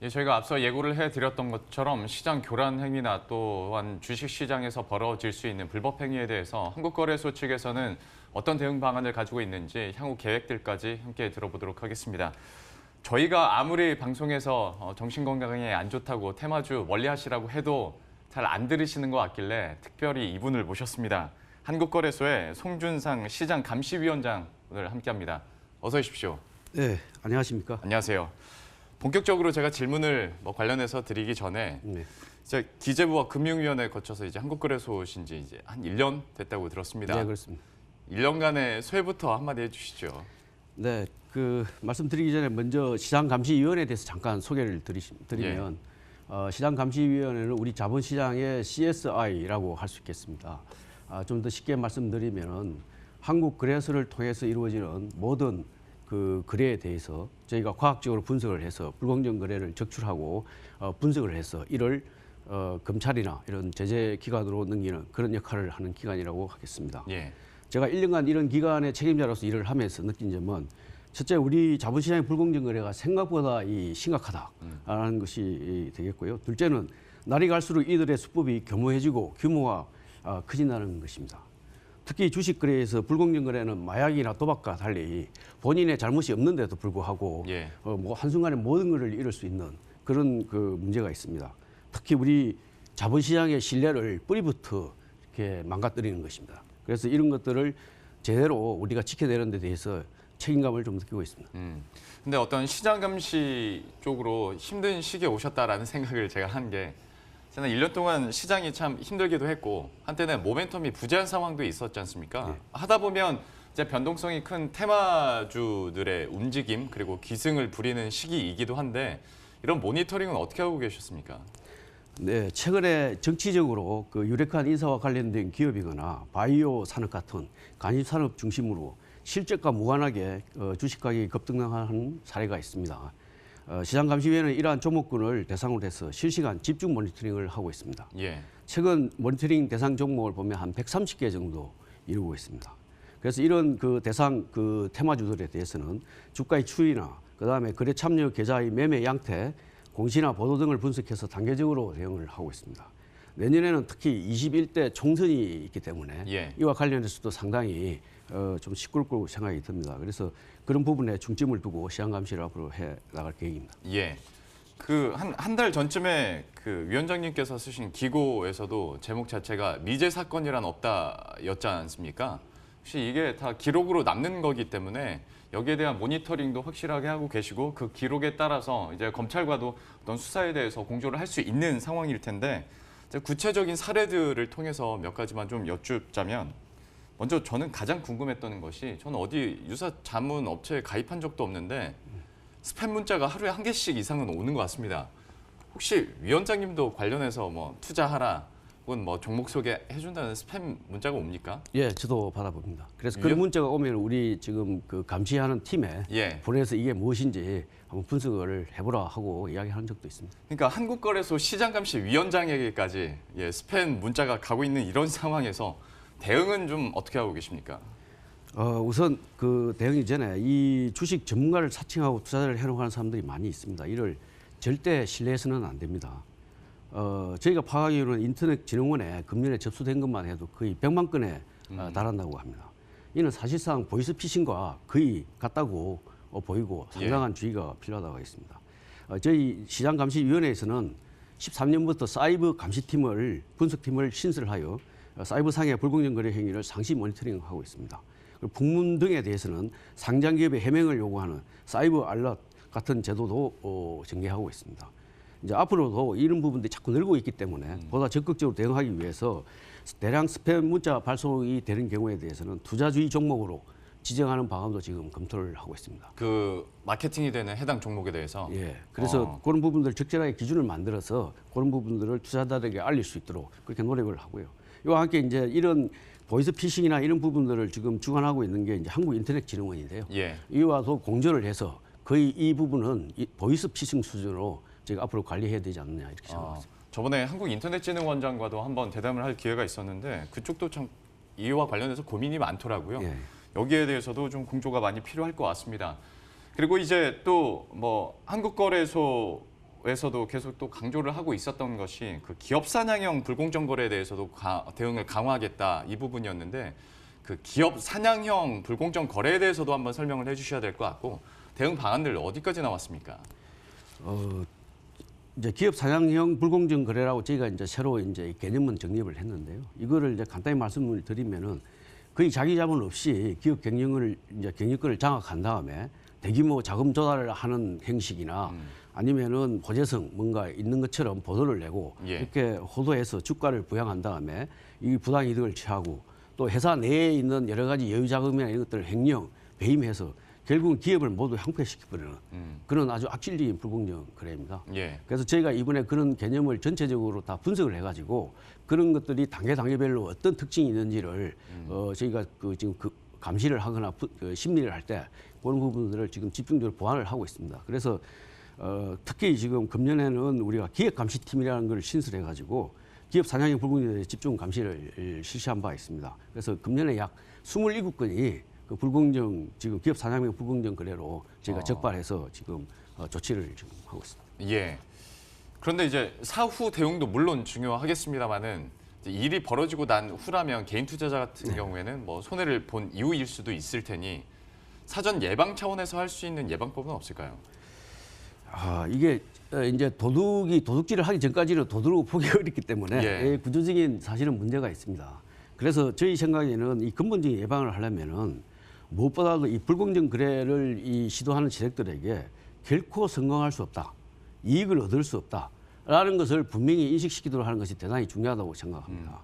예, 저희가 앞서 예고를 해드렸던 것처럼 시장 교란 행위나 또한 주식시장에서 벌어질 수 있는 불법 행위에 대해서 한국거래소 측에서는 어떤 대응 방안을 가지고 있는지 향후 계획들까지 함께 들어보도록 하겠습니다. 저희가 아무리 방송에서 정신건강에 안 좋다고 테마주 멀리하시라고 해도 잘 안 들으시는 것 같길래 특별히 이분을 모셨습니다. 한국거래소의 송준상 시장감시위원장 오늘 함께합니다. 어서 오십시오. 네, 안녕하십니까? 안녕하세요. 본격적으로 제가 질문을 관련해서 드리기 전에 이제 기재부와 금융위원회 거쳐서 이제 한국거래소 오신 지 이제 한 1년 됐다고 들었습니다. 네, 그렇습니다. 1년간의 소회부터 한마디 해주시죠. 네, 말씀드리기 전에 먼저 시장감시위원회에 대해서 잠깐 소개를 드리면 시장감시위원회는 우리 자본시장의 CSI라고 할 수 있겠습니다. 좀 더 쉽게 말씀드리면 한국거래소를 통해서 이루어지는 모든 그 거래에 대해서 저희가 과학적으로 분석을 해서 불공정 거래를 적출하고 분석을 해서 이를 검찰이나 이런 제재 기관으로 넘기는 그런 역할을 하는 기관이라고 하겠습니다. 예. 제가 1년간 이런 기관의 책임자로서 일을 하면서 느낀 점은 첫째, 우리 자본시장의 불공정 거래가 생각보다 심각하다라는 것이 되겠고요. 둘째는 날이 갈수록 이들의 수법이 교모해지고 규모가 커진다는 것입니다. 특히 주식 거래에서 불공정 거래는 마약이나 도박과 달리 본인의 잘못이 없는데도 불구하고 예. 한순간에 모든 것을 잃을 수 있는 그런 문제가 있습니다. 특히 우리 자본시장의 신뢰를 뿌리부터 이렇게 망가뜨리는 것입니다. 그래서 이런 것들을 제대로 우리가 지켜내는 데 대해서 책임감을 좀 느끼고 있습니다. 근데 어떤 시장 감시 쪽으로 힘든 시기에 오셨다라는 생각을 제가 한 게 지난 1년 동안 시장이 참 힘들기도 했고 한때는 모멘텀이 부재한 상황도 있었지 않습니까? 네. 하다 보면 이제 변동성이 큰 테마주들의 움직임 그리고 기승을 부리는 시기이기도 한데 이런 모니터링은 어떻게 하고 계셨습니까? 네, 최근에 정치적으로 유력한 인사와 관련된 기업이거나 바이오 산업 같은 간접 산업 중심으로 실적과 무관하게 주식 가격이 급등한 사례가 있습니다. 시장감시위원회는 이러한 종목군을 대상으로 해서 실시간 집중 모니터링을 하고 있습니다. 예. 최근 모니터링 대상 종목을 보면 한 130개 정도 이루고 있습니다. 그래서 이런 대상 테마주들에 대해서는 주가의 추이나 그다음에 거래 참여 계좌의 매매 양태, 공시나 보도 등을 분석해서 단계적으로 대응을 하고 있습니다. 내년에는 특히 21대 총선이 있기 때문에 예. 이와 관련해서도 상당히 좀 시끄럽고 생각이 듭니다. 그래서 그런 부분에 중점을 두고 시장 감시를 앞으로 해 나갈 계획입니다. 예. 한 달 전쯤에 위원장님께서 쓰신 기고에서도 제목 자체가 미제 사건이란 없다였지 않습니까? 혹시 이게 다 기록으로 남는 거기 때문에 여기에 대한 모니터링도 확실하게 하고 계시고 그 기록에 따라서 이제 검찰과도 어떤 수사에 대해서 공조를 할 수 있는 상황일 텐데 구체적인 사례들을 통해서 몇 가지만 좀 여쭙자면 먼저 저는 가장 궁금했던 것이 저는 어디 유사 자문 업체에 가입한 적도 없는데 스팸 문자가 하루에 1개씩 이상은 오는 것 같습니다. 혹시 위원장님도 관련해서 투자하라 혹은 종목 소개해준다는 스팸 문자가 옵니까? 예, 저도 받아봅니다. 그래서 그런 문자가 오면 우리 지금 감시하는 팀에 예. 보내서 이게 무엇인지 한번 분석을 해보라 하고 이야기하는 적도 있습니다. 그러니까 한국거래소 시장감시위원장에게까지 스팸 문자가 가고 있는 이런 상황에서 대응은 좀 어떻게 하고 계십니까? 우선 대응 이전에 이 주식 전문가를 사칭하고 투자를 해놓고 하는 사람들이 많이 있습니다. 이를 절대 신뢰해서는 안 됩니다. 저희가 파악하기로는 인터넷진흥원에 금년에 접수된 것만 해도 거의 100만 건에 달한다고 합니다. 이는 사실상 보이스피싱과 거의 같다고 보이고 상당한 주의가 필요하다고 하겠습니다. 저희 시장감시위원회에서는 13년부터 사이버 감시팀을 분석팀을 신설하여 사이버상의 불공정 거래 행위를 상시 모니터링하고 있습니다. 그리고 북문 등에 대해서는 상장기업의 해명을 요구하는 사이버 알럿 같은 제도도 전개하고 있습니다. 이제 앞으로도 이런 부분들이 자꾸 늘고 있기 때문에 보다 적극적으로 대응하기 위해서 대량 스팸 문자 발송이 되는 경우에 대해서는 투자주의 종목으로 지정하는 방안도 지금 검토를 하고 있습니다. 마케팅이 되는 해당 종목에 대해서? 예. 그래서 그런 부분들 적절하게 기준을 만들어서 그런 부분들을 투자자들에게 알릴 수 있도록 그렇게 노력을 하고요. 이와 함께 이제 이런 보이스피싱이나 이런 부분들을 지금 주관하고 있는 게 이제 한국인터넷진흥원인데요. 예. 이와도 공조를 해서 거의 이 부분은 보이스피싱 수준으로 저희가 앞으로 관리해야 되지 않느냐 이렇게 생각합니다. 저번에 한국인터넷진흥원장과도 한번 대담을 할 기회가 있었는데 그쪽도 참 이와 관련해서 고민이 많더라고요. 예. 여기에 대해서도 좀 공조가 많이 필요할 것 같습니다. 그리고 이제 또 한국거래소에 기고에서도 계속 또 강조를 하고 있었던 것이 그 기업 사냥형 불공정 거래에 대해서도 대응을 강화하겠다 이 부분이었는데 그 기업 사냥형 불공정 거래에 대해서도 한번 설명을 해주셔야 될 것 같고 대응 방안들 어디까지 나왔습니까? 이제 기업 사냥형 불공정 거래라고 저희가 이제 새로 이제 개념은 정립을 했는데요. 이거를 이제 간단히 말씀을 드리면은 거의 자기 자본 없이 기업 경영권을 장악한 다음에 대규모 자금 조달을 하는 형식이나 아니면은 호재성 뭔가 있는 것처럼 보도를 내고 예. 이렇게 호도해서 주가를 부양한 다음에 이 부당 이득을 취하고 또 회사 내에 있는 여러 가지 여유 자금이나 이런 것들을 횡령, 배임해서 결국은 기업을 모두 형폐시켜버리는 그런 아주 악질적인 불공정 거래입니다. 예. 그래서 저희가 이번에 그런 개념을 전체적으로 다 분석을 해가지고 그런 것들이 단계별로 어떤 특징이 있는지를 저희가 지금 감시를 하거나 심리를 할 때 그런 부분들을 지금 집중적으로 보완을 하고 있습니다. 그래서 특히 지금 금년에는 우리가 기획감시팀이라는 걸 신설해가지고 기업 사냥형 불공정에 집중 감시를 실시한 바가 있습니다. 그래서 금년에 약 27건이 그 불공정 지금 기업 사냥형 불공정 거래로 저희가 적발해서 지금 조치를 지금 하고 있습니다. 예. 그런데 이제 사후 대응도 물론 중요하겠습니다만은 일이 벌어지고 난 후라면 개인 투자자 같은 경우에는 뭐 손해를 본 이후일 수도 있을 테니 사전 예방 차원에서 할 수 있는 예방법은 없을까요? 이게 이제 도둑질을 하기 전까지는 도둑으로 보기 어렵기 때문에 예. 구조적인 사실은 문제가 있습니다. 그래서 저희 생각에는 이 근본적인 예방을 하려면은 무엇보다도 이 불공정 거래를 시도하는 세력들에게 결코 성공할 수 없다, 이익을 얻을 수 없다라는 것을 분명히 인식시키도록 하는 것이 대단히 중요하다고 생각합니다.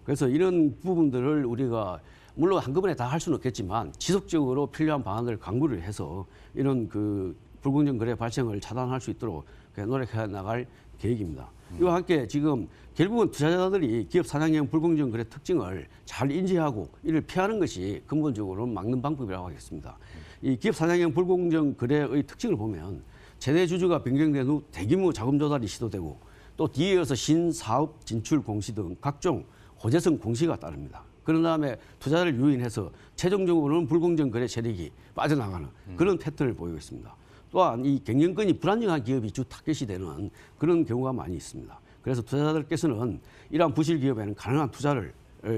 그래서 이런 부분들을 우리가 물론 한꺼번에 다 할 수는 없겠지만 지속적으로 필요한 방안을 강구를 해서 이런 그 불공정 거래 발생을 차단할 수 있도록 노력해 나갈 계획입니다. 이와 함께 지금 결국은 투자자들이 기업 사냥형 불공정 거래 특징을 잘 인지하고 이를 피하는 것이 근본적으로 막는 방법이라고 하겠습니다. 이 기업 사냥형 불공정 거래의 특징을 보면 최대 주주가 변경된 후 대규모 자금 조달이 시도되고 또 뒤에 이어서 신사업 진출 공시 등 각종 호재성 공시가 따릅니다. 그런 다음에 투자를 유인해서 최종적으로는 불공정 거래 세력이 빠져나가는 그런 패턴을 보이고 있습니다. 또한 이 경영권이 불안정한 기업이 주 타겟이 되는 그런 경우가 많이 있습니다. 그래서 투자자들께서는 이러한 부실 기업에는 가능한 투자를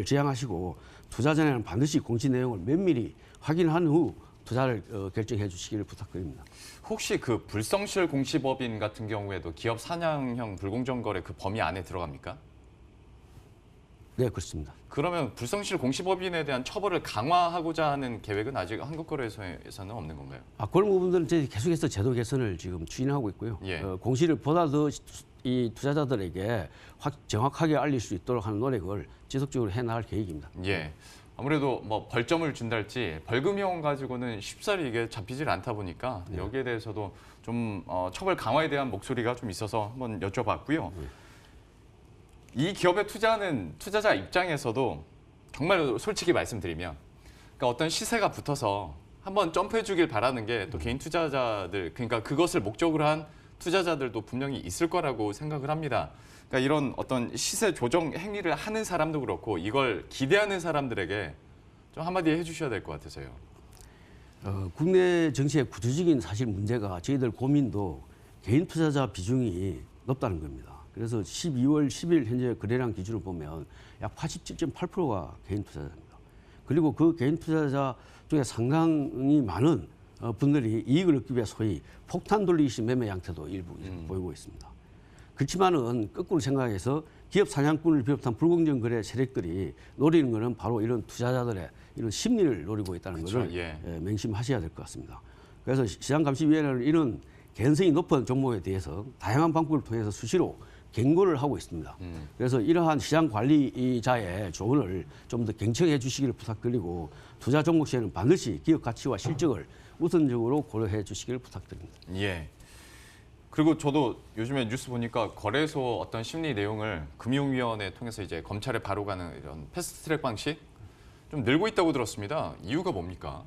제한하시고 투자 전에는 반드시 공시 내용을 면밀히 확인한 후 투자를 결정해 주시기를 부탁드립니다. 혹시 그 불성실 공시법인 같은 경우에도 기업 사냥형 불공정 거래 그 범위 안에 들어갑니까? 네, 그렇습니다. 그러면 불성실 공시법인에 대한 처벌을 강화하고자 하는 계획은 아직 한국거래소에서는 없는 건가요? 그런 부분들은 저희 계속해서 제도 개선을 지금 추진하고 있고요. 예. 공시를 보다 더 이 투자자들에게 정확하게 알릴 수 있도록 하는 노력을 지속적으로 해나갈 계획입니다. 예. 아무래도 뭐 벌점을 준달지 벌금형 가지고는 쉽사리 이게 잡히질 않다 보니까 여기에 대해서도 좀 처벌 강화에 대한 목소리가 좀 있어서 한번 여쭤봤고요. 이 기업에 투자하는 투자자 입장에서도 정말 솔직히 말씀드리면 그러니까 어떤 시세가 붙어서 한번 점프해 주길 바라는 게 또 개인 투자자들 그러니까 그것을 목적으로 한 투자자들도 분명히 있을 거라고 생각을 합니다. 그러니까 이런 어떤 시세 조정 행위를 하는 사람도 그렇고 이걸 기대하는 사람들에게 좀 한마디 해주셔야 될 것 같아서요. 국내 정치의 구조적인 사실 문제가 저희들 고민도 개인 투자자 비중이 높다는 겁니다. 그래서 12월 10일 현재 거래량 기준을 보면 약 87.8%가 개인 투자자입니다. 그리고 그 개인 투자자 중에 상당히 많은 분들이 이익을 얻기 위해 소위 폭탄 돌리기식 매매 양태도 일부 보이고 있습니다. 그렇지만은 거꾸로 생각해서 기업 사냥꾼을 비롯한 불공정 거래 세력들이 노리는 것은 바로 이런 투자자들의 이런 심리를 노리고 있다는 그렇죠. 것을 예. 맹심하셔야 될 것 같습니다. 그래서 시장감시위원회는 이런 개연성이 높은 종목에 대해서 다양한 방법을 통해서 수시로 경고를 하고 있습니다. 그래서 이러한 시장 관리자의 조언을 좀 더 경청해 주시기를 부탁드리고 투자 종목 시에는 반드시 기업 가치와 실적을 우선적으로 고려해 주시기를 부탁드립니다. 예. 그리고 저도 요즘에 뉴스 보니까 거래소 어떤 심리 내용을 금융위원회 통해서 이제 검찰에 바로 가는 이런 패스트트랙 방식 좀 늘고 있다고 들었습니다. 이유가 뭡니까?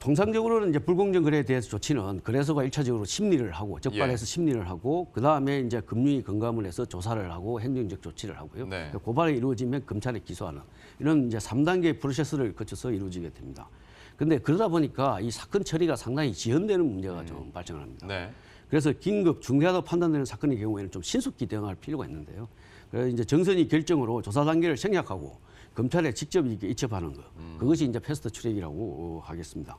통상적으로는 이제 불공정 거래에 대해서 조치는 거래소가 1차적으로 심리를 하고 적발해서 심리를 하고 그 다음에 이제 금융위 금감을 해서 조사를 하고 행정적 조치를 하고요. 네. 고발이 이루어지면 검찰에 기소하는 이런 이제 3단계 프로세스를 거쳐서 이루어지게 됩니다. 근데 그러다 보니까 이 사건 처리가 상당히 지연되는 문제가 좀 발생을 합니다. 네. 그래서 긴급 중대하다고 판단되는 사건의 경우에는 좀 신속히 대응할 필요가 있는데요. 그래서 이제 정선이 결정으로 조사 단계를 생략하고 검찰에 직접 이렇게 이첩하는 것, 그것이 이제 패스트 트랙이라고 하겠습니다.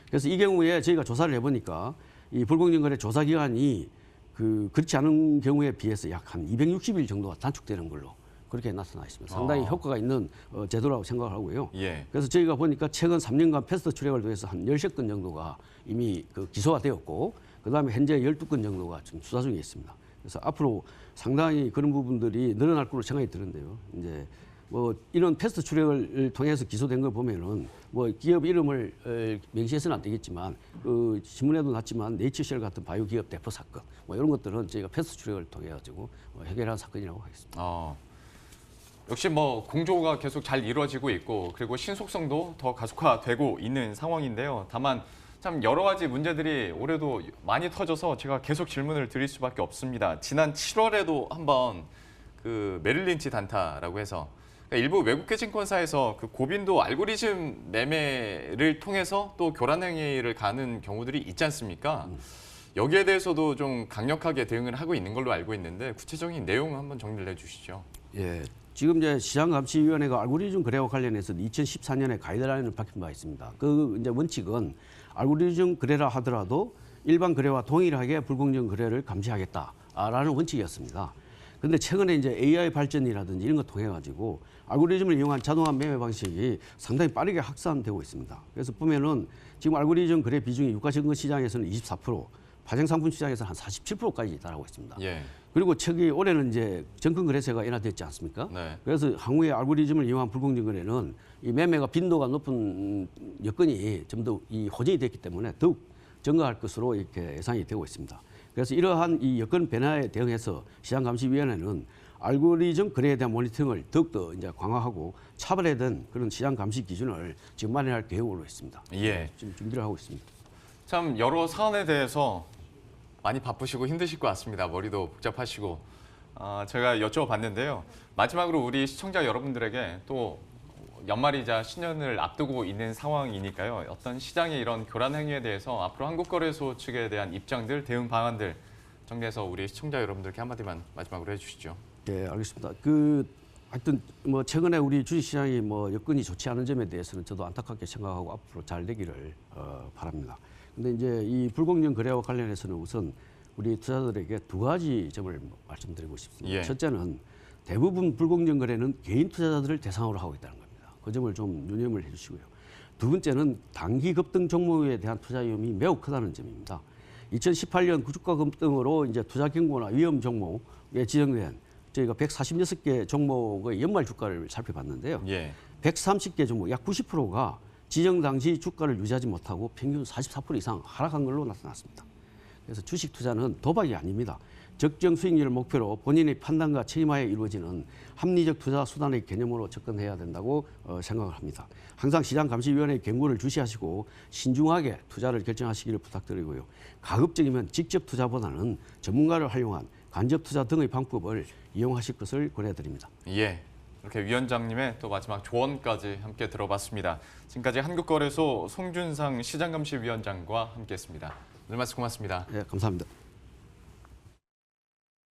그래서 이 경우에 저희가 조사를 해보니까 이 불공정 거래 조사 기간이 그렇지 않은 경우에 비해서 약 한 260일 정도가 단축되는 걸로 그렇게 나타나 있습니다. 상당히 효과가 있는 제도라고 생각을 하고요. 예. 그래서 저희가 보니까 최근 3년간 패스트 트랙을 통해서 한 13건 정도가 이미 기소가 되었고, 그다음에 현재 12건 정도가 지금 수사 중에 있습니다. 그래서 앞으로 상당히 그런 부분들이 늘어날 거로 생각이 드는데요. 이제 뭐 이런 패스트 트랙을 통해서 기소된 걸 보면은 뭐 기업 이름을 명시해서는 안 되겠지만 그 신문에도 났지만 네이처셀 같은 바이오 기업 대포 사건 뭐 이런 것들은 저희가 패스트 트랙을 통해 가지고 해결한 사건이라고 하겠습니다. 역시 뭐 공조가 계속 잘 이루어지고 있고 그리고 신속성도 더 가속화되고 있는 상황인데요. 다만 참 여러 가지 문제들이 올해도 많이 터져서 제가 계속 질문을 드릴 수밖에 없습니다. 지난 7월에도 한번 그 메릴린치 단타라고 해서 그러니까 일부 외국계 증권사에서 그 고빈도 알고리즘 매매를 통해서 또 교란 행위를 가는 경우들이 있지 않습니까? 여기에 대해서도 좀 강력하게 대응을 하고 있는 걸로 알고 있는데 구체적인 내용 한번 정리를 해주시죠. 예. 지금 이제 시장감시위원회가 알고리즘 거래와 관련해서 2014년에 가이드라인을 밝힌 바 있습니다. 그 이제 원칙은 알고리즘 거래라 하더라도 일반 거래와 동일하게 불공정 거래를 감시하겠다라는 원칙이었습니다. 그런데 최근에 이제 AI 발전이라든지 이런 거 통해 가지고 알고리즘을 이용한 자동화 매매 방식이 상당히 빠르게 확산되고 있습니다. 그래서 보면은 지금 알고리즘 거래 비중이 유가증권 시장에서는 24%, 파생상품 시장에서 한 47%까지 달하고 있습니다. 예. 그리고 올해는 이제 정권거래세가 인하됐지 않습니까? 네. 그래서 향후에 알고리즘을 이용한 불공정 거래는 이 매매가 빈도가 높은 여건이 좀 더 이 호전이 됐기 때문에 더욱 증가할 것으로 이렇게 예상이 되고 있습니다. 그래서 이러한 이 여건 변화에 대응해서 시장감시위원회는 알고리즘 거래에 대한 모니터링을 더욱더 이제 강화하고 차별화된 그런 시장 감시 기준을 지금 마련할 계획으로 있습니다. 예. 지금 준비를 하고 있습니다. 참 여러 사안에 대해서 많이 바쁘시고 힘드실 것 같습니다. 머리도 복잡하시고 제가 여쭤봤는데요. 마지막으로 우리 시청자 여러분들에게 또 연말이자 신년을 앞두고 있는 상황이니까요. 어떤 시장의 이런 교란 행위에 대해서 앞으로 한국거래소 측에 대한 입장들, 대응 방안들 정리해서 우리 시청자 여러분들께 한마디만 마지막으로 해주시죠. 네, 알겠습니다. 하여튼 뭐 최근에 우리 주식시장이 뭐 여건이 좋지 않은 점에 대해서는 저도 안타깝게 생각하고 앞으로 잘 되기를 바랍니다. 근데 이제 이 불공정 거래와 관련해서는 우선 우리 투자자들에게 두 가지 점을 말씀드리고 싶습니다. 예. 첫째는 대부분 불공정 거래는 개인 투자자들을 대상으로 하고 있다는 겁니다. 그 점을 좀 유념을 해주시고요. 두 번째는 단기 급등 종목에 대한 투자 위험이 매우 크다는 점입니다. 2018년 주가 급등으로 이제 투자 경고나 위험 종목에 지정된 저희가 146개 종목의 연말 주가를 살펴봤는데요. 예. 130개 종목 약 90%가 지정 당시 주가를 유지하지 못하고 평균 44% 이상 하락한 걸로 나타났습니다. 그래서 주식 투자는 도박이 아닙니다. 적정 수익률을 목표로 본인의 판단과 책임하에 이루어지는 합리적 투자 수단의 개념으로 접근해야 된다고 생각을 합니다. 항상 시장감시위원회의 경고를 주시하시고 신중하게 투자를 결정하시기를 부탁드리고요. 가급적이면 직접 투자보다는 전문가를 활용한 간접 투자 등의 방법을 이용하실 것을 권해드립니다. 예. 이렇게 위원장님의 또 마지막 조언까지 함께 들어봤습니다. 지금까지 한국거래소 송준상 시장감시위원장과 함께했습니다. 오늘 말씀 고맙습니다. 네, 감사합니다.